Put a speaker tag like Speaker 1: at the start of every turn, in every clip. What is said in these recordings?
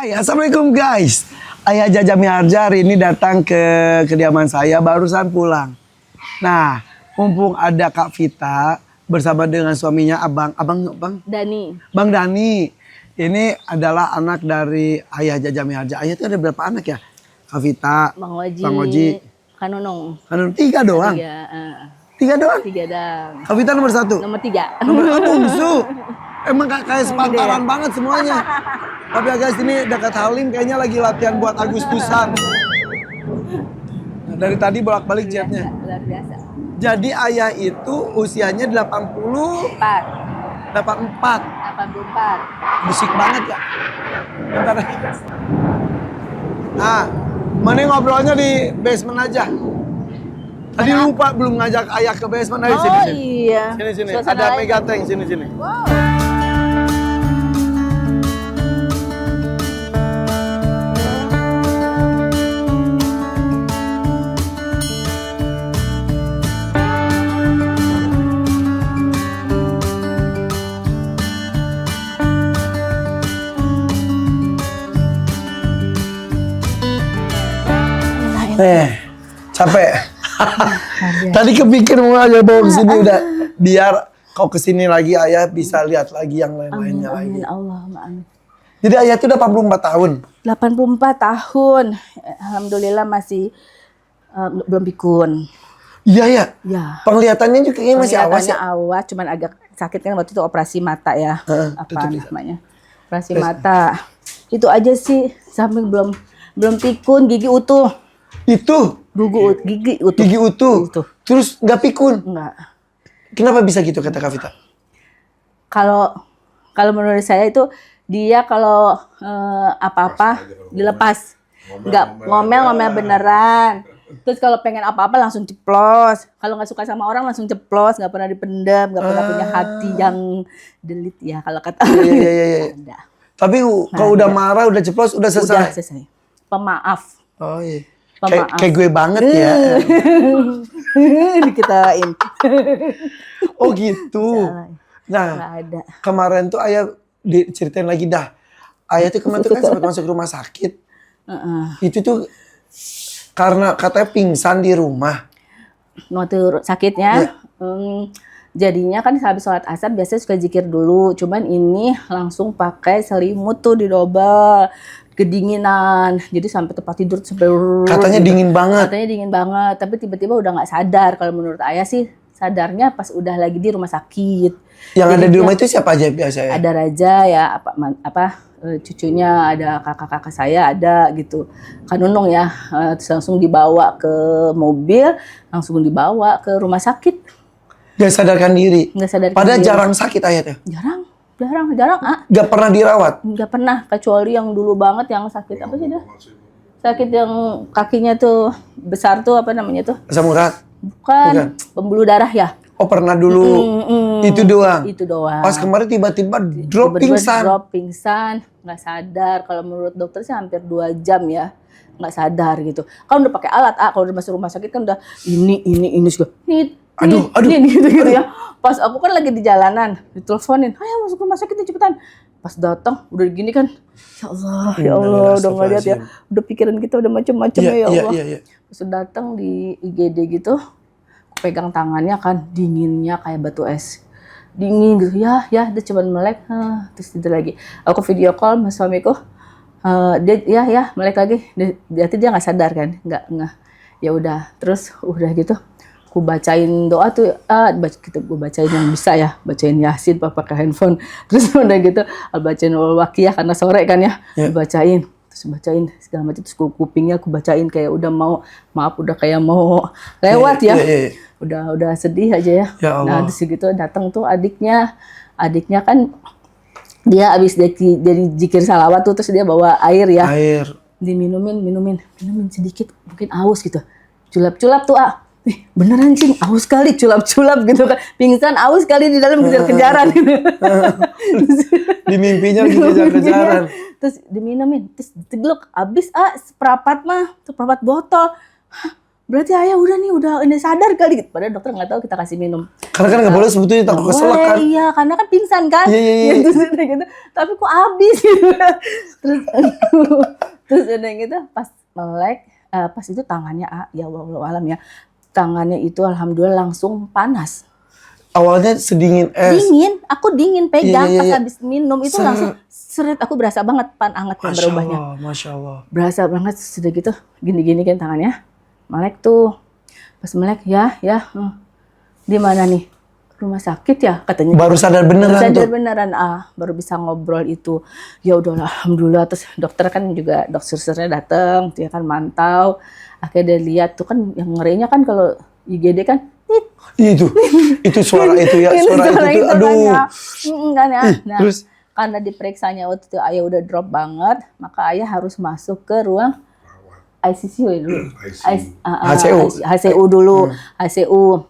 Speaker 1: Hai, assalamualaikum guys. Ayah Jaja Miharja hari ini datang ke kediaman saya, barusan pulang. Nah, mumpung ada Kak Vita bersama dengan suaminya Bang
Speaker 2: Dani.
Speaker 1: Bang Dani. Ini adalah anak dari Ayah Jaja Miharja. Ayah itu ada berapa anak ya? Kak Vita,
Speaker 2: Bang Oji, Kak Nunung.
Speaker 1: Tiga doang. Tiga doang.
Speaker 2: Tiga doang.
Speaker 1: Kak Vita nomor 1.
Speaker 2: Nomor 3.
Speaker 1: Nomor bungsu. Emang kayak sepantaran banget semuanya. Tapi ya guys, ini dekat Halim kayaknya lagi latihan buat Agustusan. Nah, dari tadi bolak-balik chatnya.
Speaker 2: Luar biasa.
Speaker 1: Jadi ayah itu usianya 84.
Speaker 2: 84.
Speaker 1: Musik banget ya. Bentar. Nah, mending ngobrolnya di basement aja. Tadi lupa belum ngajak ayah ke basement. Ayo sini.
Speaker 2: Iya.
Speaker 1: Sini. Ada
Speaker 2: Suasana
Speaker 1: Megateng sini.
Speaker 2: Wow.
Speaker 1: Capek. Tadi kepikir mau aja bawa ke sini udah biar kau kesini lagi ayah bisa lihat lagi yang lain-lainnya lagi.
Speaker 2: Amin Allahumma.
Speaker 1: Jadi ayah itu udah 84 tahun.
Speaker 2: 84 tahun. Alhamdulillah masih belum pikun.
Speaker 1: Iya.
Speaker 2: Ya.
Speaker 1: Penglihatannya juga kayaknya masih awas ya.
Speaker 2: Awas, cuman agak sakit kan waktu itu operasi mata ya. Apa namanya? Operasi mata. Itu aja sih, sampai belum pikun, gigi utuh.
Speaker 1: Itu
Speaker 2: Gigi utuh.
Speaker 1: Gigi utuh. Terus nggak pikun.
Speaker 2: Enggak.
Speaker 1: Kenapa bisa gitu kata Kak Vita?
Speaker 2: Kalau menurut saya itu dia kalau apa-apa dilepas. Enggak ngomel beneran. Terus kalau pengen apa-apa langsung ceplos. Kalau nggak suka sama orang langsung ceplos, nggak pernah dipendam, nggak pernah punya hati yang delit ya kalau kata.
Speaker 1: Iya. Tapi kalau udah marah, udah ceplos, udah selesai.
Speaker 2: Udah selesai. Pemaaf.
Speaker 1: Oh iya.
Speaker 2: Pemaaf.
Speaker 1: Kayak gue banget ya.
Speaker 2: Dikitain.
Speaker 1: Oh gitu. Nah, kemarin tuh ayah diceritain lagi dah. Ayah tuh kemarin tuh kan sempat masuk rumah sakit. Itu tuh karena katanya pingsan di rumah.
Speaker 2: Waktu sakitnya, jadinya kan habis sholat asar biasanya suka zikir dulu. Cuman ini langsung pakai selimut tuh didobel. Kedinginan, jadi sampai tempat tidur sampai
Speaker 1: katanya gitu. Dingin banget.
Speaker 2: Katanya dingin banget, tapi tiba-tiba udah nggak sadar. Kalau menurut ayah sih sadarnya pas udah lagi di rumah sakit.
Speaker 1: Yang jadi ada di rumah itu siapa aja biasanya? Ada
Speaker 2: Raja ya, cucunya, ada kakak-kakak saya ada gitu. Kan Nunung ya, terus langsung dibawa ke mobil, langsung dibawa ke rumah sakit.
Speaker 1: Gak sadarkan diri. Padahal
Speaker 2: diri.
Speaker 1: Jarang sakit ayah tuh.
Speaker 2: Jarang.
Speaker 1: Gak pernah dirawat?
Speaker 2: Gak pernah, kecuali yang dulu banget yang sakit apa sih dah? Sakit yang kakinya tuh besar tuh apa namanya tuh?
Speaker 1: Asam urat?
Speaker 2: Bukan. Pembuluh darah ya?
Speaker 1: Oh pernah dulu. Itu doang?
Speaker 2: Itu doang.
Speaker 1: Pas kemarin tiba-tiba drop
Speaker 2: pingsan. Gak sadar. Kalau menurut dokter sih hampir 2 jam ya. Gak sadar gitu. Kan udah pakai alat, kalau udah masuk rumah sakit kan udah ini juga. Aduh. Gitu ya. Pas aku kan lagi di jalanan, diteleponin, ayo masuk rumah sakit cepetan. Pas datang udah gini kan, ya Allah, udah ngeliat ya, udah pikiran kita udah macem-macem ya Allah. Iya. Pas datang di IGD gitu, aku pegang tangannya kan, dinginnya kayak batu es. Dingin gitu, ya, dia cuman melek, terus tidur lagi. Aku video call sama suamiku, dia melek lagi, berarti dia nggak sadar kan, nggak. Ya udah, terus udah gitu. Aku bacain doa tuh, gue bacain yang bisa ya, bacain Yasin pakai handphone, terus udah gitu, bacain Al-Waqiah karena sore kan ya, bacain segala macam, terus kupingnya aku bacain kayak udah mau, udah kayak mau lewat ya. Udah sedih aja ya. Nah terus gitu datang tuh adiknya kan dia abis dari zikir salawat tuh, terus dia bawa air ya, diminumin sedikit, mungkin aus gitu, culap tuh beneran Cing, aus kali, culap gitu kan, pingsan aus kali di dalam kejar-kejaran gitu.
Speaker 1: Di mimpinya lagi kejar-kejaran.
Speaker 2: Terus diminumin, terus ditegluk, abis seprapat botol. berarti ayah udah nih, udah ini sadar kali gitu. Padahal dokter nggak tahu kita kasih minum.
Speaker 1: Karena kan nggak boleh sebetulnya, takut keselak kan.
Speaker 2: Iya, karena kan pingsan kan.
Speaker 1: Iya.
Speaker 2: Gitu, gitu. Tapi kok habis gitu. terus udah gitu pas melek, pas itu tangannya, ya Allah alam ya, tangannya itu alhamdulillah langsung panas.
Speaker 1: Awalnya sedingin es.
Speaker 2: Dingin, aku dingin pegang
Speaker 1: Iya.
Speaker 2: pas habis minum itu langsung seret, aku berasa banget hangatnya berubahnya.
Speaker 1: Masya Allah.
Speaker 2: Berasa banget sudah gitu, gini-gini kan tangannya. Melek tuh, pas melek ya, di mana nih? Rumah sakit ya katanya.
Speaker 1: Baru sadar beneran
Speaker 2: sadar
Speaker 1: tuh.
Speaker 2: beneran, baru bisa ngobrol itu. Ya udahlah, alhamdulillah. Terus dokter kan juga, dokter-dokternya datang, dia kan mantau. Akhirnya dia lihat tuh kan, yang ngerinya kan kalau IGD kan,
Speaker 1: itu suara itu ya, suara itu aduh.
Speaker 2: Kan ya. Nah,
Speaker 1: terus
Speaker 2: karena diperiksanya waktu itu ayah udah drop banget, maka ayah harus masuk ke ruang ICU dulu. HCU dulu, HCU.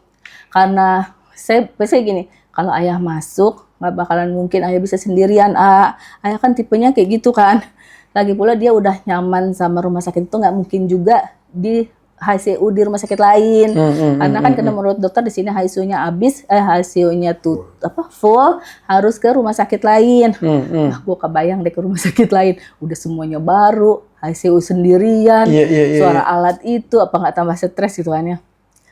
Speaker 2: Karena saya gini, kalau ayah masuk nggak bakalan mungkin ayah bisa sendirian. Ayah kan tipenya kayak gitu kan. Lagi pula dia udah nyaman sama rumah sakit itu, nggak mungkin juga di HCU di rumah sakit lain. Karena kan menurut dokter di sini HCU-nya habis, HCU-nya tuh full, harus ke rumah sakit lain. Gue kebayang deh ke rumah sakit lain, udah semuanya baru, HCU sendirian, suara alat itu, apa nggak tambah stres gitu kan ya.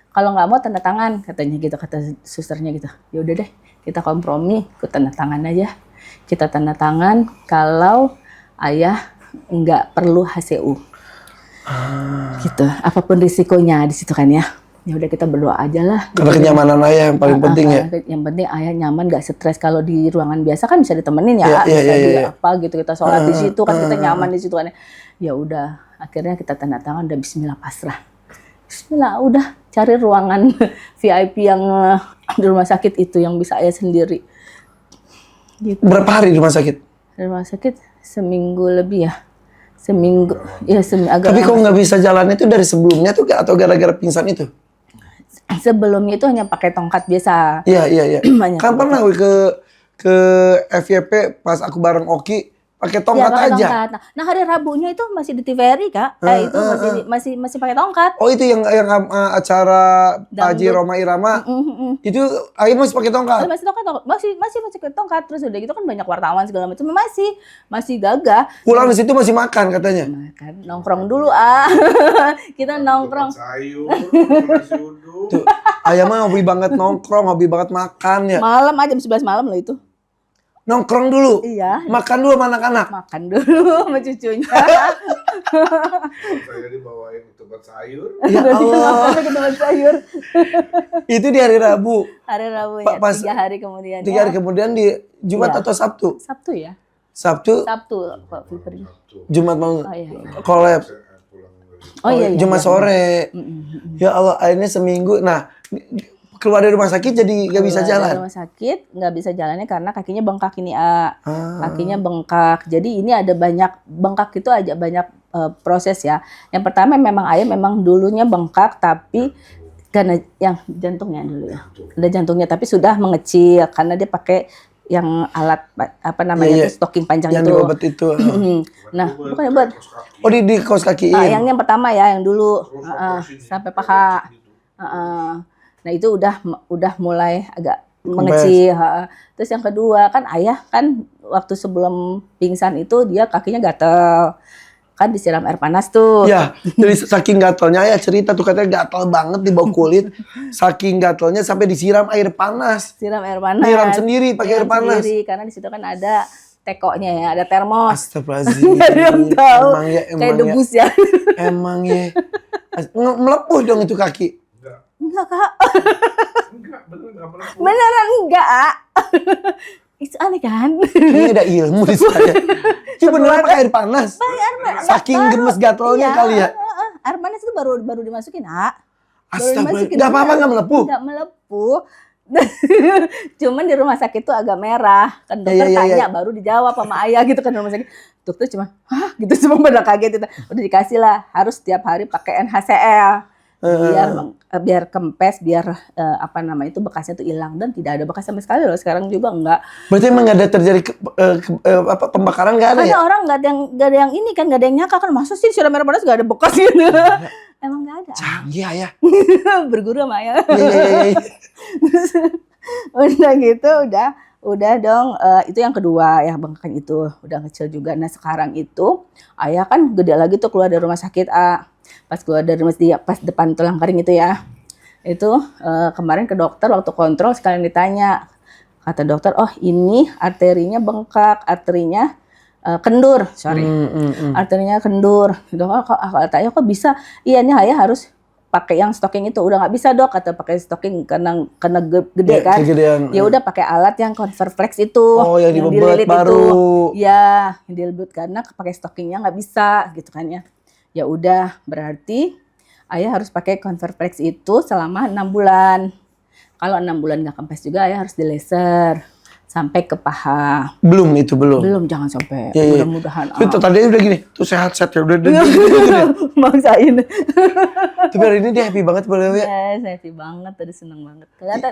Speaker 2: Kalau nggak mau tanda tangan katanya gitu, kata susternya gitu. Ya udah deh, kita kompromi, ikut tanda tangan aja. Kita tanda tangan kalau ayah nggak perlu HCU. Gitu, apapun risikonya di situ kan ya. Ya udah kita berdoa aja lah.
Speaker 1: Karena kenyamanan ayah yang paling penting ya.
Speaker 2: Yang penting ayah nyaman, gak stres. Kalau di ruangan biasa kan bisa ditemenin ya, apa gitu, kita sholat di situ kan, kita nyaman di situ kan. Ya udah, akhirnya kita tanda tangan, udah Bismillah pasrah. Bismillah, udah cari ruangan VIP yang di rumah sakit itu yang bisa ayah sendiri. Gitu.
Speaker 1: Berapa hari di rumah sakit?
Speaker 2: Di rumah sakit seminggu lebih ya. Seminggu, ya agak.
Speaker 1: Tapi kok nggak bisa jalan itu dari sebelumnya tuh atau gara-gara pingsan itu?
Speaker 2: Sebelumnya itu hanya pakai tongkat biasa.
Speaker 1: Iya. Kan pernah ke FYP pas aku bareng Oki pakai tongkat aja.
Speaker 2: Tongkat. Nah hari Rabunya itu masih di TVRI Kak. Itu masih pakai tongkat.
Speaker 1: Oh itu yang acara Haji Roma Irama. Itu ayah masih pakai tongkat.
Speaker 2: Masih tongkat, masih pakai tongkat. Terus udah gitu kan banyak wartawan segala macam, masih gagah.
Speaker 1: Pulang di situ masih makan katanya.
Speaker 2: Makan, nongkrong dulu kita nongkrong.
Speaker 1: Tuh, ayah mah hobi banget nongkrong, hobi banget makan ya.
Speaker 2: Malam aja jam 11 malam loh itu.
Speaker 1: Nongkrong dulu.
Speaker 2: Iya.
Speaker 1: Makan dulu sama anak-anak.
Speaker 2: Makan dulu sama cucunya.
Speaker 3: Saya dibawain tempat sayur.
Speaker 1: Ya Allah.
Speaker 2: Ke tempat sayur.
Speaker 1: Itu di hari Rabu.
Speaker 2: Hari Rabu ya, 3 hari kemudian.
Speaker 1: 3 hari kemudian di Jumat atau Sabtu?
Speaker 2: Sabtu ya.
Speaker 1: Sabtu
Speaker 2: Pak Fitri.
Speaker 1: Jumat mau
Speaker 2: Oh iya.
Speaker 1: collab.
Speaker 2: Oh iya.
Speaker 1: Jumat sore. Ya Allah, akhirnya seminggu. Nah, keluar dari rumah sakit jadi nggak bisa jalan.
Speaker 2: Dari rumah sakit nggak bisa jalannya karena kakinya bengkak ini kakinya bengkak. Jadi ini ada banyak bengkak itu aja banyak proses ya. Yang pertama memang ayah memang dulunya bengkak tapi karena yang jantungnya dulu ya. Ada jantungnya tapi sudah mengecil karena dia pakai yang alat apa namanya itu stocking panjang
Speaker 1: yang
Speaker 2: itu.
Speaker 1: Yang diobat itu.
Speaker 2: Nah, bukan obat.
Speaker 1: Oh di kaos kakiin.
Speaker 2: Yang pertama ya, yang dulu sampai paha. Nah itu udah mulai agak mengecil. Terus yang kedua kan ayah kan waktu sebelum pingsan itu dia kakinya gatel. Kan disiram air panas tuh.
Speaker 1: Ya, jadi saking gatalnya ayah cerita tuh katanya gatal banget di bawah kulit. Saking gatalnya sampai disiram air panas.
Speaker 2: Siram air panas.
Speaker 1: Nyiram sendiri pakai air panas.
Speaker 2: Sendiri, karena di situ kan ada tekonya ya, ada termos.
Speaker 1: Astagfirullahaladzim.
Speaker 2: Nggak ada yang tahu.
Speaker 1: Emang
Speaker 2: kayak debus ya.
Speaker 1: Emang ya. Melepuh dong itu kaki.
Speaker 2: Enggak Kak.
Speaker 3: Enggak, beneran
Speaker 2: Beneran enggak. Itu aneh kan?
Speaker 1: Kayaknya ada ilmu di saya. Itu beneran pakai air panas. Saking gemes gatalnya kali ya.
Speaker 2: Air panas itu baru dimasukin,
Speaker 1: Astagfirullah. Enggak apa-apa enggak melepuh.
Speaker 2: Enggak melepuh. Cuman di rumah sakit tuh agak merah. Kan dokter tanya baru dijawab sama ayah gitu kan di rumah sakit. Dokter cuma, hah gitu cuma pada kaget gitu. Udah dikasih lah, harus setiap hari pakai NaCl. Biar kempes, biar apa namanya itu bekasnya tuh hilang dan tidak ada bekas sama sekali loh sekarang juga enggak.
Speaker 1: Berarti emang nggak ada terjadi pembakaran nggak ada ya?
Speaker 2: Karena orang nggak ada yang ini kan nggak ada yang nyangka kan masa sih siram air panas nggak ada bekas gitu. Emang nggak ada.
Speaker 1: Canggih ayah.
Speaker 2: Berguru sama ayah.
Speaker 1: Iya.
Speaker 2: Udah gitu, udah dong. Itu yang kedua ya, bengkak itu udah kecil juga. Nah sekarang itu ayah kan gede lagi tuh keluar dari rumah sakit. Pas keluar dari rumah sakit, pas depan tulang kering itu ya. Itu kemarin ke dokter waktu kontrol sekalian ditanya. Kata dokter, oh ini arterinya bengkak, arterinya kendur, arterinya kendur. Katanya kok bisa? Iya nih ayah harus pakai yang stocking itu. Udah nggak bisa dok, kata pakai stocking karena gede ya, kan. Ya udah pakai alat yang Converflex itu.
Speaker 1: Oh yang dililit baru.
Speaker 2: Itu. Ya, yang dililit karena pakai stockingnya nggak bisa gitu kan ya. Ya udah berarti ayah harus pakai Converflex itu selama 6 bulan. Kalau 6 bulan nggak kempes juga ayah harus di laser sampai ke paha.
Speaker 1: Belum,
Speaker 2: Belum, jangan sampai.
Speaker 1: Ya.
Speaker 2: Mudah-mudahan.
Speaker 1: Itu tadi udah gini, tuh sehat ya udah.
Speaker 2: Maksain.
Speaker 1: Tapi hari ini dia happy banget boleh ya.
Speaker 2: Yes, happy banget, tadi seneng banget. Kelihatan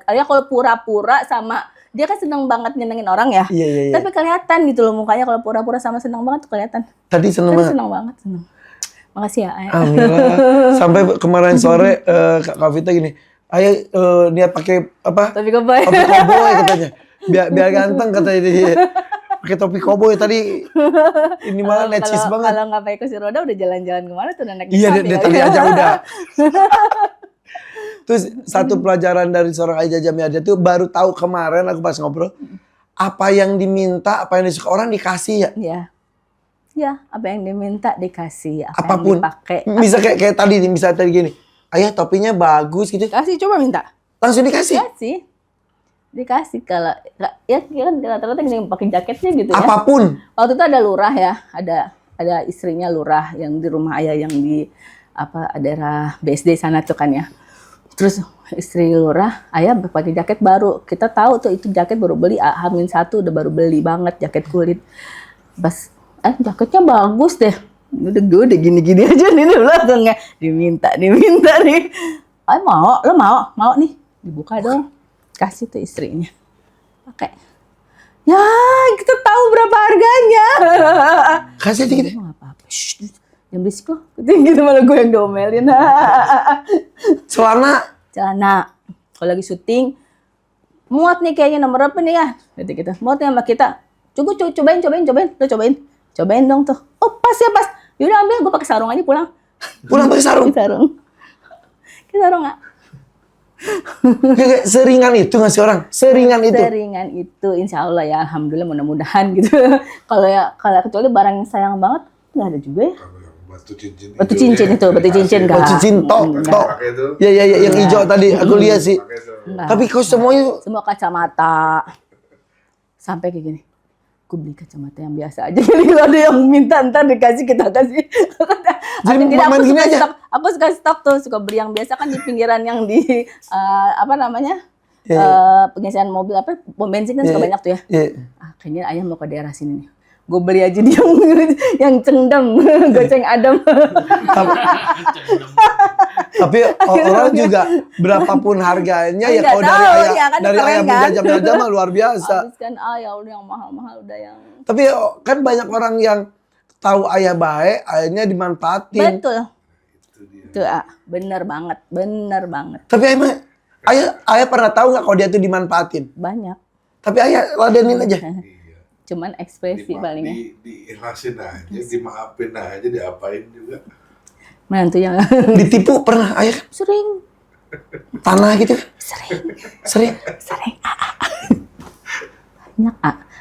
Speaker 2: ayah kalau pura-pura sama dia kan seneng banget nyenengin orang ya.
Speaker 1: Iya.
Speaker 2: Tapi kelihatan gitu loh mukanya kalau pura-pura sama seneng banget tuh kelihatan.
Speaker 1: Tadi seneng banget.
Speaker 2: Seneng. Makasih ya, ayah.
Speaker 1: Alhamdulillah. Sampai kemarin sore Kak Vita gini, ayah niat pakai apa?
Speaker 2: Topi koboi.
Speaker 1: Topi koboi katanya. Biar ganteng katanya dia. Pakai topi koboi tadi. Ini malah necis banget.
Speaker 2: Kalau nggak pakai kursi roda udah jalan-jalan kemana tuh naik
Speaker 1: Iya, dia tadi aja udah. Terus satu pelajaran dari seorang Ayah Jaja Miharja tuh baru tahu kemarin aku pas ngobrol, apa yang diminta, apa yang disuka orang dikasih ya.
Speaker 2: Iya. Ya, apa yang diminta dikasih, apa
Speaker 1: apapun.
Speaker 2: yang dipakai.
Speaker 1: Bisa kayak tadi nih, bisa tadi gini. Ayah topinya bagus gitu.
Speaker 2: Kasih, coba minta.
Speaker 1: Langsung dikasih.
Speaker 2: Dikasih kalau ya kan rata-rata yang pakai jaketnya gitu ya.
Speaker 1: Apapun.
Speaker 2: Waktu itu ada lurah ya, ada istrinya lurah yang di rumah ayah yang di daerah BSD sana tuh kan ya. Terus istri lurah, ayah pakai jaket baru. Kita tahu tuh itu jaket baru beli, H-1 udah baru beli banget jaket kulit. Pas jaketnya bagus deh. Udah gini-gini aja nih di belakangnya. Diminta nih. Lo mau nih. Dibuka dong. Kasih tuh istrinya. Pakai. Ya, kita tahu berapa harganya.
Speaker 1: Kasih dikit.
Speaker 2: Nggak apa-apa. Shh, jangan berisik lo. Gitu malah gue yang domelin.
Speaker 1: Celana.
Speaker 2: Kalau lagi syuting, muat nih kayaknya nomor apa nih ya? Gitu. Muat nih sama kita. Cobain. Lo cobain dong tuh. Oh pas. Yaudah ambil, gue pakai sarung aja pulang.
Speaker 1: Pulang pakai sarung.
Speaker 2: Pakai sarung nggak?
Speaker 1: Kayak seringan itu nggak sih orang? Seringan
Speaker 2: itu, insya Allah ya, alhamdulillah mudah-mudahan gitu. Kalau kecuali barang yang sayang banget nggak ada juga ya.
Speaker 3: Batu cincin
Speaker 2: Batu cincin
Speaker 1: tok. Ya yang hijau tadi aku lihat sih. Tapi kau semua
Speaker 2: kacamata sampai kayak gini. Gue beli kacamata yang biasa aja. Jadi kalau ada yang minta ntar dikasih, kita kasih.
Speaker 1: Jadi main gini aja.
Speaker 2: Aku suka stok tuh, suka beli yang biasa kan di pinggiran yang di pengisian mobil pom bensin kan suka banyak tuh ya. Kayaknya ayah mau ke daerah sini nih. Gue beli aja dia yang cendem, goceng Adam.
Speaker 1: Tapi orang juga berapapun harganya ya kalau dari ayah Jaja Miharja mah luar biasa.
Speaker 2: Habis kan ayah udah yang mahal-mahal udah yang.
Speaker 1: Tapi kan banyak orang yang tahu ayah baik, ayahnya dimanfaatin.
Speaker 2: Betul. Itu bener banget.
Speaker 1: Tapi ayah pernah tahu nggak kalau dia tuh dimanfaatin?
Speaker 2: Banyak.
Speaker 1: Tapi ayah ladenin aja.
Speaker 2: Cuman ekspresi palingnya.
Speaker 3: Diikhlasin aja, dimaafin aja, diapain juga.
Speaker 2: Menantu yang
Speaker 1: ditipu pernah ayah?
Speaker 2: Sering.
Speaker 1: Tanah gitu? Sering.
Speaker 2: Banyak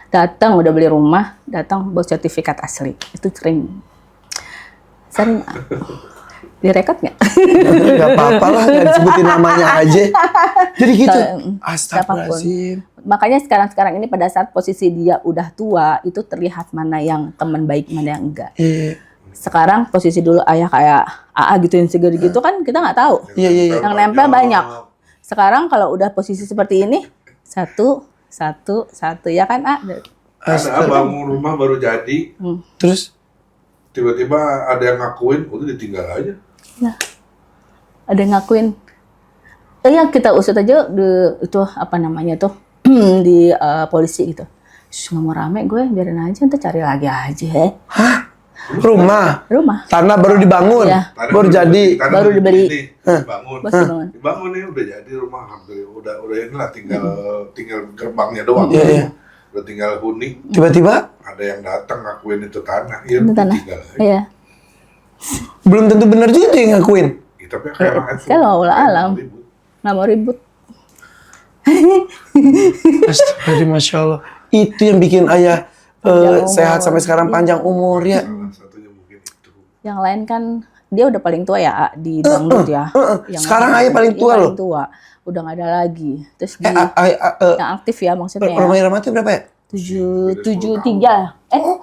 Speaker 2: datang udah beli rumah, datang bawa sertifikat asli. Itu sering. Direkod nggak?
Speaker 1: Nggak apa-apa lah, nggak disebutin namanya aja. Jadi gitu. Astagfirullahaladzim.
Speaker 2: Makanya sekarang ini pada saat posisi dia udah tua, itu terlihat mana yang teman baik, mana yang enggak. Sekarang posisi dulu ayah kayak AA gitu yang seger gitu kan kita nggak tahu.
Speaker 1: Iya.
Speaker 2: Yang nempel banyak. Sekarang kalau udah posisi seperti ini, satu ya kan
Speaker 3: Ada bangun rumah baru jadi.
Speaker 1: Terus
Speaker 3: tiba-tiba ada yang ngakuin, udah ditinggal aja.
Speaker 2: Ya. Ada yang ngakuin. Ya kita usut aja itu di polisi gitu. Nggak mau rame gue, biarin aja, ntar cari lagi aja.
Speaker 1: Hah? Rumah. Tanah baru dibangun.
Speaker 2: Iya.
Speaker 1: Baru jadi.
Speaker 2: Baru diberi.
Speaker 3: Dibangun.
Speaker 2: Dibangun.
Speaker 3: Dibangun nih udah jadi rumah alhamdulillah. Udah inilah tinggal gerbangnya doang.
Speaker 1: Iya, iya.
Speaker 3: Udah tinggal huni.
Speaker 1: Tiba-tiba
Speaker 3: Ada yang datang ngakuin itu tanah. Iya,
Speaker 2: Itu tanah.
Speaker 3: tinggal aja.
Speaker 2: Iya.
Speaker 1: belum tentu benar juga tuh yang ngakuin.
Speaker 3: Ya, tapi kayak aja.
Speaker 2: Kalau alam. Nggak mau ribut.
Speaker 1: Astagfirullah, Masya Allah. Itu yang bikin ayah sehat sampai sekarang, panjang umur ya.
Speaker 3: Salah satunya mungkin itu.
Speaker 2: Yang lain kan dia udah paling tua ya di dangdut ya. Yang
Speaker 1: Sekarang
Speaker 2: lain-
Speaker 1: ayah paling tua
Speaker 2: iya,
Speaker 1: loh.
Speaker 2: Paling tua. Udah nggak ada lagi. Terus di yang aktif ya maksudnya ya.
Speaker 1: Rumah Irmati berapa ya?
Speaker 2: 773.
Speaker 1: Oh,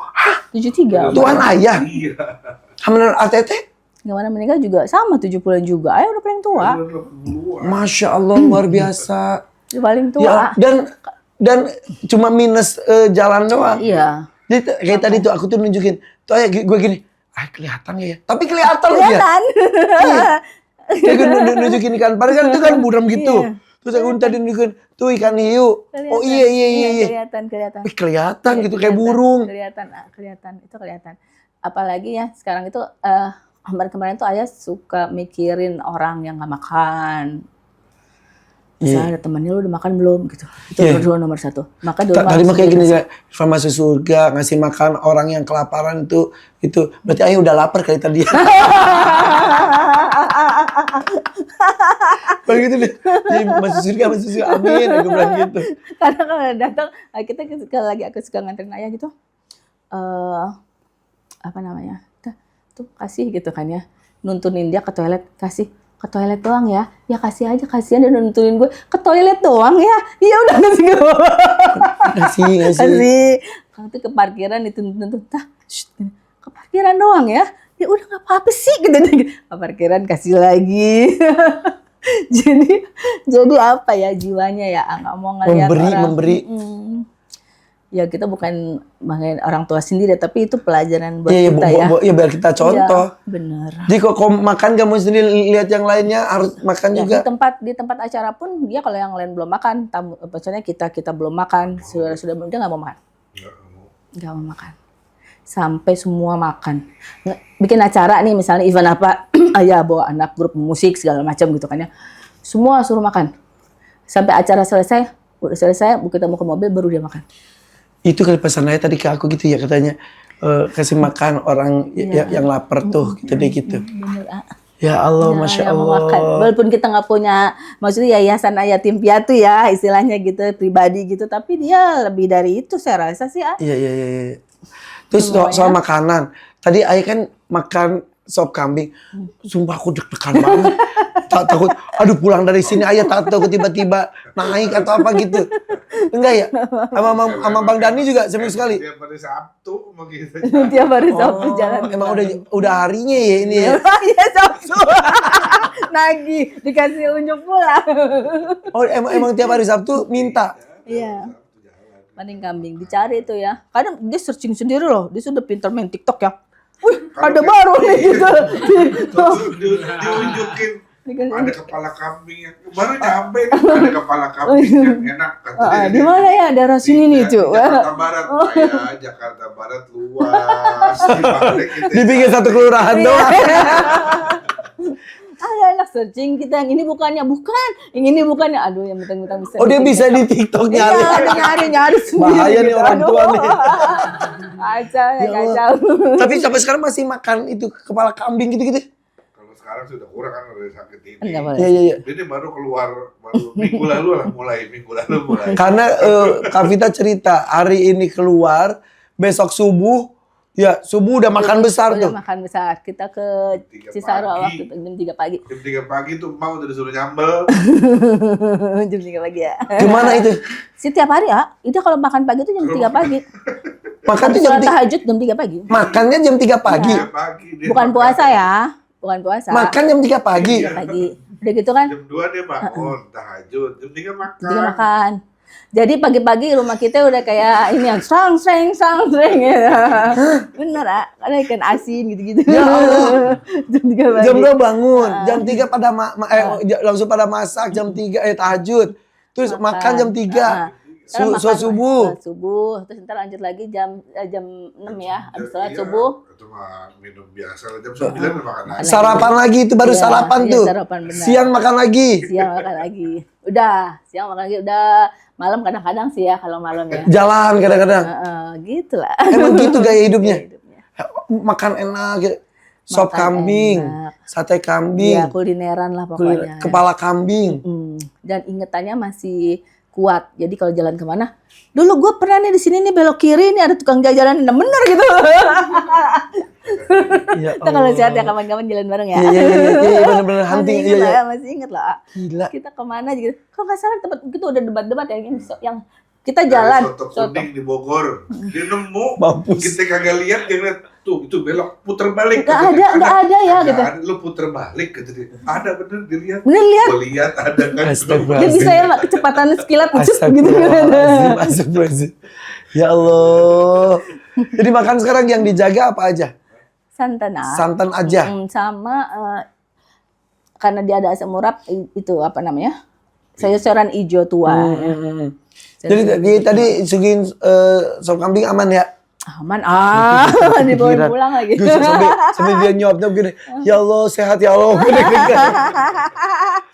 Speaker 2: 73.
Speaker 1: Tuan ayah.
Speaker 3: Iya.
Speaker 1: Hamilan ATT?
Speaker 2: Gimana meninggal juga sama 70-an juga. Ayah udah paling tua.
Speaker 1: Masya Allah, luar biasa.
Speaker 2: Dia paling tua.
Speaker 1: Ya, dan cuma minus jalan doang.
Speaker 2: Iya.
Speaker 1: Jadi kayak tadi tuh aku tuh nunjukin, tuh ayah gue gini, kelihatan gak ya? Tapi kelihatan loh dia.
Speaker 2: Kelihatan.
Speaker 1: Dia nunjukin ikan pari kan itu kan buram gitu. Terus aku tadi nunjukin, tuh ikan hiu. Oh iya.
Speaker 2: Kelihatan.
Speaker 1: Wih, kelihatan gitu kayak burung.
Speaker 2: Kelihatan. Itu kelihatan. Apalagi ya sekarang itu kemarin tuh ayah suka mikirin orang yang nggak makan. Misalnya ada temennya lu udah makan belum gitu. Itu nomor satu. Maka
Speaker 1: Tadi mah kayak gini ya, masuk surga ngasih makan orang yang kelaparan itu berarti ayah udah lapar kali tadi. Baru gitu deh. Masuk surga, amin. Aku bilang gitu.
Speaker 2: Karena kalau datang kita kalau lagi aku suka nganterin ayah gitu. Apa namanya? Tuh kasih gitu kan ya. Nuntunin dia ke toilet, kasih ke toilet doang ya. Ya kasih aja, kasihan dia nuntunin gue ke toilet doang ya. Iya udah kasih gue. Kasih. Kalau tuh ke parkiran dituntun ke parkiran doang ya. Ya udah nggak apa-apa sih gitu. Ke parkiran kasih lagi. jadi apa ya jiwanya ya nggak mau ngeliat
Speaker 1: memberi.
Speaker 2: Ya kita bukan banggain orang tua sendiri tapi itu pelajaran buat kita ya.
Speaker 1: Iya biar kita contoh.
Speaker 2: Ya, bener.
Speaker 1: Jadi kok makan kamu sendiri lihat yang lainnya harus makan
Speaker 2: Ya,
Speaker 1: juga.
Speaker 2: di tempat acara pun dia kalau yang lain belum makan, maksudnya kita belum makan, sudah dia nggak mau makan. Nggak mau makan. Sampai semua makan. Bikin acara nih misalnya event apa, ayah bawa anak grup musik segala macam gitu kan ya. Semua suruh makan. Sampai acara selesai, udah selesai, kita mau ke mobil baru dia makan.
Speaker 1: Itu kali pesan ayah tadi ke aku gitu ya katanya kasih makan orang yang lapar tuh gitu deh gitu.
Speaker 2: Bener,
Speaker 1: Ya Allah,
Speaker 2: ya,
Speaker 1: Masya
Speaker 2: Allah.
Speaker 1: Allah.
Speaker 2: Walaupun kita nggak punya, maksudnya yayasan yatim piatu ya istilahnya gitu pribadi gitu, tapi dia lebih dari itu saya rasa sih.
Speaker 1: Iya. Terus soal makanan, tadi ayah kan makan sop kambing, sumpah aku deg-degan banget. Takut, aduh pulang dari sini ayah takut tiba-tiba naik atau apa gitu. Enggak ya? Sama Bang Dani juga seminggu sekali.
Speaker 3: Tiap hari Sabtu sama kita.
Speaker 2: Tiap hari Sabtu jalan.
Speaker 1: Emang udah harinya ya ini ya.
Speaker 2: Iya Sabtu. Nagih dikasih unjuk pulang.
Speaker 1: Oh emang tiap hari Sabtu minta.
Speaker 2: Iya. Maning kambing dicari itu ya. Kadang dia searching sendiri loh. Dia sudah pintar main TikTok ya. Wih, ada baru nih gitu.
Speaker 3: Diunjukin. Ada kepala kambing yang baru nyampe nih, ada kepala kambing yang enak katanya.
Speaker 2: Di mana ya daerah sini nih, Cuk?
Speaker 3: Jakarta Barat. Ya, Jakarta Barat luas.
Speaker 1: Dibikin satu kelurahan doang.
Speaker 2: Ada anak searching kita yang ini bukannya, yang ini bukannya. Aduh, yang mentang-mentang bisa.
Speaker 1: Oh dia bisa di TikTok nyari.
Speaker 2: Nyari sendiri.
Speaker 1: Bahaya nih orang tua nih.
Speaker 2: Kacau.
Speaker 1: Tapi sampai sekarang masih makan itu kepala kambing gitu-gitu.
Speaker 3: Sekarang sudah kurang kan udah sakit ini.
Speaker 2: Enggak boleh.
Speaker 1: Iya.
Speaker 3: Ini baru keluar minggu lalu mulai.
Speaker 1: Karena Kak Vita cerita hari ini keluar, besok subuh udah makan besar tuh.
Speaker 2: Udah makan besar. Kita ke Cisarua waktu jam 3 pagi.
Speaker 3: Jam 3 pagi tuh mau udah disuruh nyambel.
Speaker 2: Jam 3 pagi ya.
Speaker 1: Gimana itu?
Speaker 2: Setiap hari ya. Itu kalau makan pagi itu jam 3 pagi.
Speaker 1: Makan tuh jam 3
Speaker 2: tahajud jam 3 pagi.
Speaker 1: Makannya jam 3 pagi.
Speaker 2: Bukan puasa ya. Bukan puasa.
Speaker 1: Makan jam 3 pagi.
Speaker 2: 3 pagi. Udah gitu kan?
Speaker 3: Jam 2 dia bangun, tahajud. Jam 3 makan.
Speaker 2: Jam 3 makan. Jadi pagi-pagi rumah kita udah kayak ini yang sang ya. Bener karena ikan asin gitu-gitu.
Speaker 1: Ya Allah.
Speaker 2: Jam 3 pagi.
Speaker 1: Jam 2 bangun, jam 3 pada langsung pada masak, jam 3 tahajud. Terus makan jam 3.
Speaker 2: Makan
Speaker 1: subuh.
Speaker 2: Subuh, terus ntar lanjut lagi jam 6 ya, habis sholat
Speaker 3: Iya,
Speaker 2: subuh.
Speaker 3: Itu mah minum biasa, jam 9 makan lagi.
Speaker 1: Sarapan lagi itu baru
Speaker 2: Iya,
Speaker 1: sarapan
Speaker 2: iya,
Speaker 1: tuh.
Speaker 2: sarapan, benar.
Speaker 1: Siang makan lagi.
Speaker 2: Siang makan lagi. Udah, siang makan lagi, udah. Malam kadang-kadang sih ya, kalau malam ya.
Speaker 1: Jalan kadang-kadang.
Speaker 2: Gitu lah.
Speaker 1: Emang gitu gaya hidupnya.
Speaker 2: Gaya hidupnya.
Speaker 1: Makan enak gitu. Sop
Speaker 2: Makan
Speaker 1: kambing,
Speaker 2: enak.
Speaker 1: sate kambing,
Speaker 2: Iya, kulineran lah pokoknya.
Speaker 1: kepala kambing.
Speaker 2: Dan ingetannya masih kuat. Jadi kalau jalan kemana, dulu gue pernah nih di sini nih belok kiri nih ada tukang jajanan, nah bener gitu.
Speaker 1: Ya
Speaker 2: Kita kalau sehat ya kapan-kapan jalan bareng ya.
Speaker 1: Iya, bener-bener hunting.
Speaker 2: Masih inget
Speaker 1: Iya,
Speaker 2: lah
Speaker 1: iya.
Speaker 2: ya, masih inget lah.
Speaker 1: Gila.
Speaker 2: Kita kemana gitu. Kalau nggak salah tempat itu udah debat-debat yang kita jalan.
Speaker 3: Soto kuning di Bogor, dia nemu,
Speaker 1: Mampus.
Speaker 3: kita kagak lihat, dia lihat tuh itu belok, puter balik.
Speaker 2: Nggak ada ya
Speaker 3: Nggak
Speaker 2: gitu.
Speaker 3: ada, lu puter balik gitu dia. Ada bener dilihat.
Speaker 2: Bener lihat.
Speaker 3: Gua lihat ada kan.
Speaker 1: Astagfirullah.
Speaker 2: Dia bisa ya kecepatan sekilat gitu.
Speaker 1: Astagfirullahaladzim. Ya Allah. Jadi makan sekarang yang dijaga apa aja?
Speaker 2: Santan
Speaker 1: Santan aja.
Speaker 2: sama karena dia ada asam urat itu apa namanya? Sayur-sayuran hijau tua.
Speaker 1: Jadi tadi suguhin sop kambing aman ya?
Speaker 2: Aman dibawain
Speaker 1: Pikiran.
Speaker 2: pulang lagi.
Speaker 1: Gue sampai dia nyuapnya begini. Ya Allah sehat ya Allah.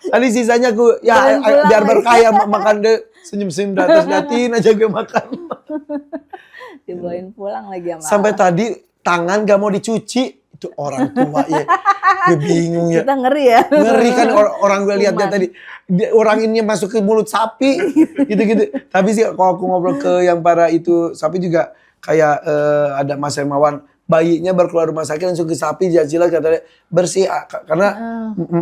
Speaker 1: Tadi sisanya gue ya
Speaker 2: Bawain pulang
Speaker 1: biar
Speaker 2: lagi.
Speaker 1: berkah ya makan deh senyum-senyum terus liatin aja gue makan.
Speaker 2: Dibawain pulang lagi sama.
Speaker 1: Sampai tadi tangan gak mau dicuci. Itu orang tua ya. Gue bingung ya.
Speaker 2: Kita ngeri ya.
Speaker 1: Ngeri kan orang gue lihat dia
Speaker 2: Kuman.
Speaker 1: tadi. Orang ini masuk ke mulut sapi. Gitu-gitu. Tapi sih kalau aku ngobrol ke yang para itu sapi juga. Kayak ada Mas Hermawan. Bayinya baru keluar rumah sakit langsung ke sapi. Jajila katanya bersih. Karena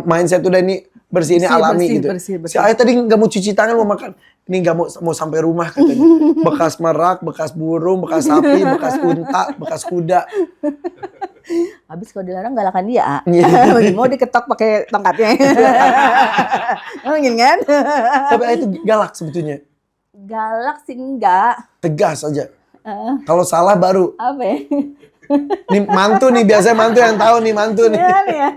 Speaker 1: mindset udah ini bersih ini alami gitu.
Speaker 2: bersih.
Speaker 1: Si ayah tadi gak mau cuci tangan mau makan. Ini gak mau sampai rumah katanya. Bekas merak, bekas burung, bekas sapi, bekas unta, bekas kuda.
Speaker 2: Habis kalau dilarang galakan dia.
Speaker 1: Iya.
Speaker 2: Mau diketok pakai tongkatnya. Mungkin kan?
Speaker 1: Tapi ayah itu galak sebetulnya.
Speaker 2: Galak sih enggak.
Speaker 1: Tegas aja. Kalau salah baru.
Speaker 2: Apa ya?
Speaker 1: Nih mantu nih biasanya mantu yang tahu nih mantu nih.
Speaker 2: Iya nih ya.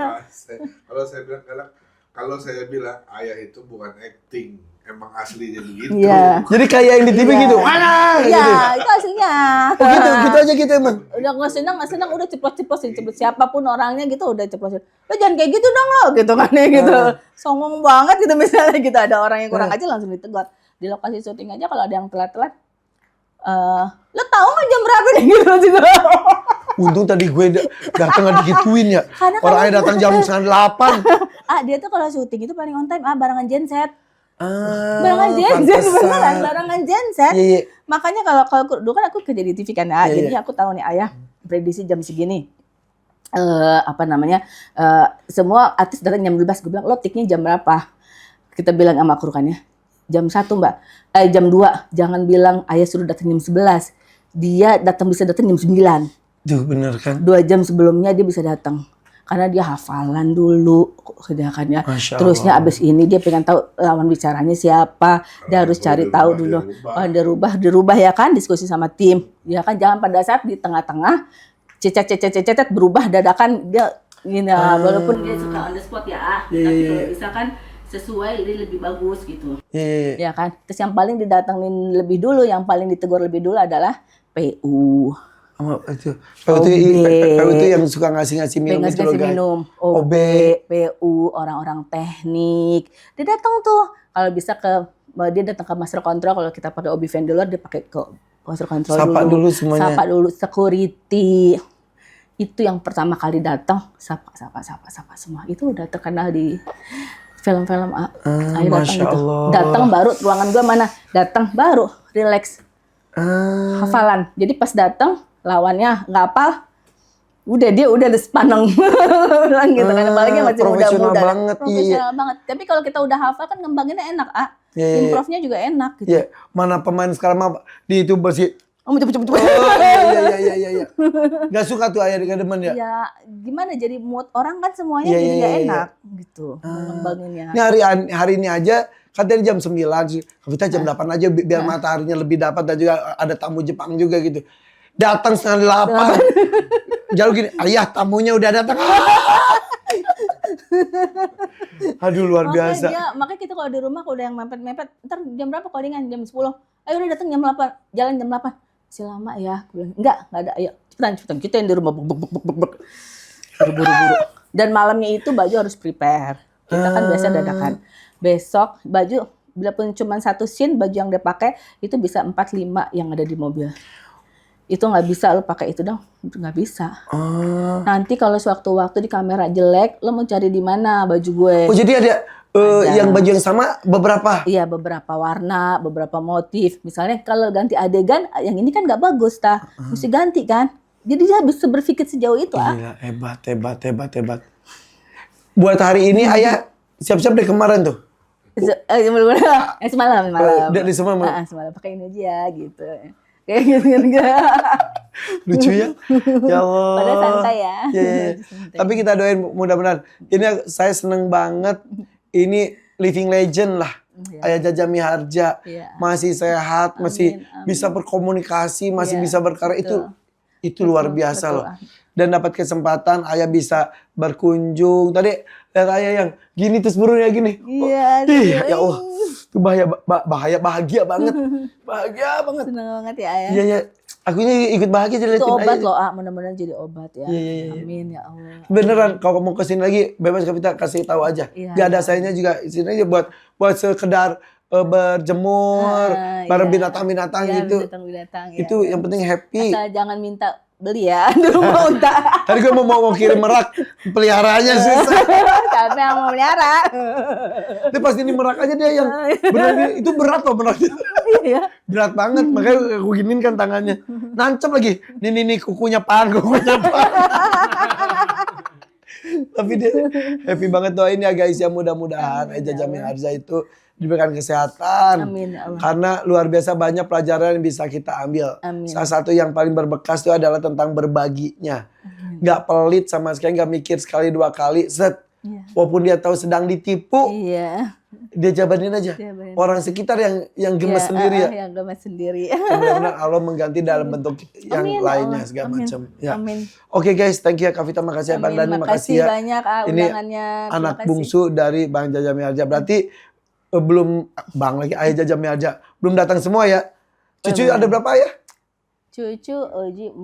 Speaker 3: Kalau saya bilang galak, kalau saya bilang ayah itu bukan acting, emang aslinya begitu.
Speaker 2: Iya.
Speaker 1: Jadi kayak yang di TV gitu. Mana?
Speaker 2: Iya,
Speaker 1: Gitu.
Speaker 2: itu aslinya.
Speaker 1: Oh, gitu aja gitu emang.
Speaker 2: Udah nggak senang udah ceplos-ceplosin siapapun orangnya gitu udah ceplosin. Lo jangan kayak gitu dong lo gitu kan ya gitu. Songong banget gitu misalnya gitu ada orang yang kurang aja langsung ditegur. Di lokasi syuting aja kalau ada yang telat-telat lo tahu nggak jam berapa nih gitu.
Speaker 1: Untung tadi gue datang gak digituin ya.
Speaker 2: Karena
Speaker 1: Orang ayah datang jam 9:30.
Speaker 2: Dia tuh kalau syuting itu paling on time barengan genset.
Speaker 1: Ah,
Speaker 2: Barengan genset
Speaker 1: pantesan.
Speaker 2: beneran barengan genset.
Speaker 1: Iya, iya.
Speaker 2: Makanya kalau dulu kan aku kerja di TV kan ya.
Speaker 1: Iya,
Speaker 2: Jadi
Speaker 1: iya.
Speaker 2: aku tahu nih ayah prediksi jam segini. Semua artis datang jam 12. Gue bilang lo tiknya jam berapa? Kita bilang sama kru kan ya. Jam 1 mbak. Jam 2. Jangan bilang ayah suruh datang jam 11. Dia bisa datang jam 9.
Speaker 1: Tuh bener kan.
Speaker 2: 2 jam sebelumnya dia bisa datang. Karena dia hafalan dulu kerjakannya.
Speaker 1: Masya
Speaker 2: Terusnya
Speaker 1: Allah.
Speaker 2: abis ini dia pengen tahu lawan bicaranya siapa. Dia harus cari tahu dulu. Dirubah ya kan diskusi sama tim. Ya kan jangan pada saat di tengah-tengah cecet berubah dadakan dia gini walaupun dia suka on the spot ya. Tapi kalau bisa kan sesuai dia lebih bagus gitu.
Speaker 1: Iya.
Speaker 2: Ya kan. Terus yang paling didatengin lebih dulu, yang paling ditegur lebih dulu adalah PU.
Speaker 1: Sama itu.
Speaker 2: OB.
Speaker 1: PU itu yang suka ngasih minum itu loh,
Speaker 2: Ngasih
Speaker 1: guys.
Speaker 2: minum.
Speaker 1: OB.
Speaker 2: PU, orang-orang teknik. Dia datang tuh. Kalau bisa dia datang ke master control. Kalau kita pakai OB vendor, dia pakai ke master control
Speaker 1: Sapa dulu semuanya.
Speaker 2: Sapa dulu security. Itu yang pertama kali datang. Sapa semua. Itu udah terkenal di film-film Ayo
Speaker 1: Masya
Speaker 2: datang gitu.
Speaker 1: Allah.
Speaker 2: Datang baru ruangan gua mana? Datang baru relax. Hafalan. Jadi pas datang lawannya nggak hafal, dia udah sepaneng bilang gitu kan. Apalagi masih
Speaker 1: profesional
Speaker 2: muda-muda.
Speaker 1: banget,
Speaker 2: Profesional banget. Tapi kalau kita udah hafal kan ngembanginnya enak,
Speaker 1: Iya.
Speaker 2: Improvnya juga enak gitu.
Speaker 1: Iya, mana pemain sekarang mah di itu bersih.
Speaker 2: Cepet.
Speaker 1: Oh iya. Gak suka tuh ayah dengan demen ya.
Speaker 2: Ya gimana jadi mood orang kan semuanya
Speaker 1: Iya,
Speaker 2: jadi
Speaker 1: iya,
Speaker 2: nggak
Speaker 1: iya.
Speaker 2: enak gitu ngembanginnya.
Speaker 1: Ini hari ini aja katanya jam 9 sih. Kita jam 8 aja biar mataharinya lebih dapat dan juga ada tamu Jepang juga gitu. Datang 7:30. Jauh gini, ayah tamunya udah datang. Aduh luar biasa.
Speaker 2: Makanya kita kalau di rumah kalau udah yang mepet-mepet, ntar jam berapa callingan? Jam 10. Ayo udah datang jam 8, jalan jam 8. Masih lama ya. Enggak ada. Ayo cepetan. Kita yang di rumah buru-buru. Dan malamnya itu baju harus prepare. Kita kan biasa dadakan. Besok baju bila pun cuma satu scene, baju yang dia pakai itu bisa 4-5 yang ada di mobil. Itu nggak bisa lo pakai itu dong, itu nggak bisa. Nanti kalau sewaktu-waktu di kamera jelek, lo mau cari di mana baju gue?
Speaker 1: Oh jadi ada yang baju yang sama beberapa?
Speaker 2: Iya beberapa warna, beberapa motif. Misalnya kalau ganti adegan, yang ini kan nggak bagus mesti ganti kan. Jadi dia bisa berpikir sejauh itu.
Speaker 1: Gila, hebat. Buat hari ini ayah siap-siap dari kemarin tuh.
Speaker 2: Semalam.
Speaker 1: Dari semalam.
Speaker 2: Semalam pakai ini aja gitu. Kayak gitu.
Speaker 1: Lucu ya. Ya Allah.
Speaker 2: Padahal santai ya.
Speaker 1: Yeah. Tapi kita doain mudah-mudahan. Ini saya seneng banget. Ini living legend lah. Ayah Jaja Miharja masih sehat, masih bisa berkomunikasi, masih bisa berkarya. Itu luar biasa loh. Dan dapat kesempatan ayah bisa berkunjung. Tadi lihat ayah yang gini terus burungnya gini.
Speaker 2: Iya.
Speaker 1: Ya Allah. Itu bahagia banget. Bahagia banget.
Speaker 2: Senang banget ya ayah.
Speaker 1: Iya. Akunya ikut bahagia jadi
Speaker 2: itu obat
Speaker 1: ayah.
Speaker 2: loh, mudah-mudahan jadi obat ya.
Speaker 1: Iya.
Speaker 2: Amin ya Allah.
Speaker 1: Beneran kalau mau kesini lagi bebas kita kasih tahu aja. Gak ada sayanya juga sini aja buat sekedar berjemur bareng binatang-binatang gitu.
Speaker 2: Binatang-binatang,
Speaker 1: itu yang penting happy.
Speaker 2: Asal jangan minta beli ya di rumah unta.
Speaker 1: Tadi gue mau kirim merak, peliharaannya susah.
Speaker 2: Siapa yang mau pelihara?
Speaker 1: Dia pasti ini merak aja dia yang bener itu berat loh meraknya. Berat banget, makanya gue giniin kan tangannya. Nancep lagi. Nih kukunya pan. Tapi dia happy banget doain ya guys ya, mudah-mudahan Jaja Miharja itu diberikan kesehatan.
Speaker 2: Amin ya Allah.
Speaker 1: Karena luar biasa banyak pelajaran yang bisa kita ambil.
Speaker 2: Amin.
Speaker 1: Salah satu yang paling berbekas itu adalah tentang berbaginya. Gak pelit sama sekali, gak mikir sekali dua kali. Walaupun dia tahu sedang ditipu, dia jabanin aja. Orang sekitar yang gemes sendiri ya.
Speaker 2: Yang gemes sendiri.
Speaker 1: Benar-benar Allah mengganti dalam bentuk yang lainnya segala macam. Ya. Oke guys, thank you ya Kak Vita, makasih ya Bang Dani, makasih ya.
Speaker 2: Banyak undangannya.
Speaker 1: Ini anak bungsu dari Bang Jaja Miharja. Berarti belum Bang lagi ayah Jaja Miharja belum datang semua ya. Cucu ada berapa ya?
Speaker 2: Cucu Oji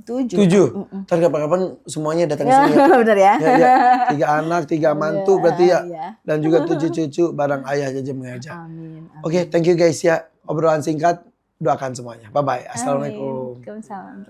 Speaker 2: 7.
Speaker 1: Ntar kapan-kapan semuanya datang sini ya.
Speaker 2: Bener ya.
Speaker 1: 3 anak, 3 mantu berarti ya. Dan juga 7 cucu bareng ayah Jaja Miharja.
Speaker 2: Amin.
Speaker 1: Oke, thank you guys ya. Obrolan singkat, doakan semuanya. Bye-bye. Assalamualaikum.
Speaker 2: Waalaikumsalam.